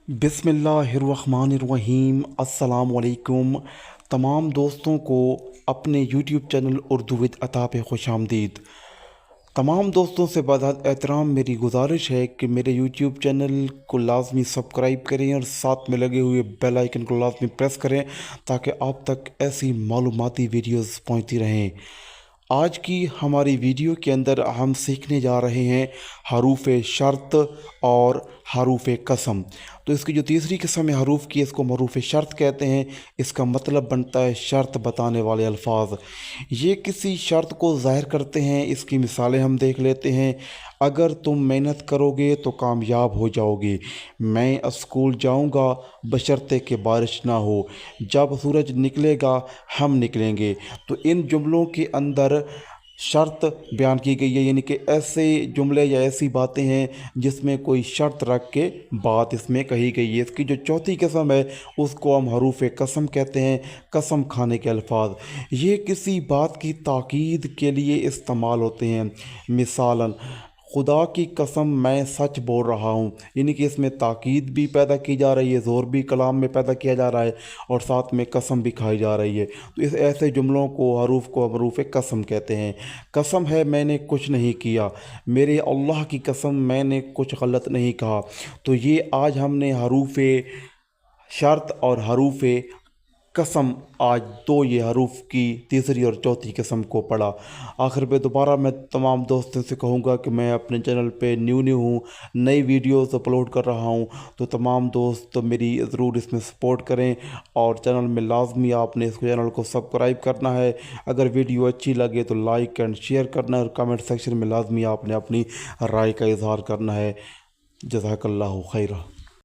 बिस्मिल्लाहिर्रहमानिर्रहीम। अस्सलाम वालेकुम। तमाम दोस्तों को अपने यूट्यूब चैनल उर्दू विद अता पे खुशामदीद। तमाम दोस्तों से बाज़ात एहतराम मेरी गुजारिश है कि मेरे यूट्यूब चैनल को लाजमी सब्सक्राइब करें और साथ में लगे हुए बेल आइकन को लाजमी प्रेस करें ताकि आप तक ऐसी मालूमाती वीडियोस पहुंचती रहें। आज की हमारी वीडियो के अंदर हम सीखने जा रहे हैं हरूफ शर्त और हरूफ कसम। तो इसकी जो तीसरी किस्म है हरूफ की, इसको हरूफ शर्त कहते हैं। इसका मतलब बनता है शर्त बताने वाले अल्फाज। ये किसी शर्त को ज़ाहिर करते हैं। इसकी मिसालें हम देख लेते हैं। अगर तुम मेहनत करोगे तो कामयाब हो जाओगे। मैं स्कूल जाऊंगा बशर्ते कि बारिश ना हो। जब सूरज निकलेगा हम निकलेंगे। तो इन जुमलों के अंदर शर्त बयान की गई है, यानी कि ऐसे जुमले या ऐसी बातें हैं जिसमें कोई शर्त रख के बात इसमें कही गई है। इसकी जो चौथी किस्म है उसको हम हरूफ कसम कहते हैं, कसम खाने के अल्फाज। ये किसी बात की ताकीद के लिए इस्तेमाल होते हैं। मिसालन, खुदा की कसम मैं सच बोल रहा हूँ, यानी कि इसमें ताकीद भी पैदा की जा रही है, ज़ोर भी कलाम में पैदा किया जा रहा है और साथ में कसम भी खाई जा रही है। तो इस ऐसे जुमलों को हरूफ कसम कहते हैं। कसम है मैंने कुछ नहीं किया, मेरे अल्लाह की कसम मैंने कुछ गलत नहीं कहा। तो ये आज हमने हरूफ शर्त और हरूफ कसम, आज तो ये हरूफ की तीसरी और चौथी किस्म को पढ़ा। आखिर पे दोबारा मैं तमाम दोस्तों से कहूँगा कि मैं अपने चैनल पे न्यू हूँ, नई वीडियोस अपलोड कर रहा हूँ। तो तमाम दोस्त मेरी ज़रूर इसमें सपोर्ट करें और चैनल में लाजमी आपने इस चैनल को सब्सक्राइब करना है। अगर वीडियो अच्छी लगे तो लाइक एंड शेयर करना है और कमेंट सेक्शन में लाजमी आपने अपनी राय का इजहार करना है। जज़ाकल्लाहु खैरा।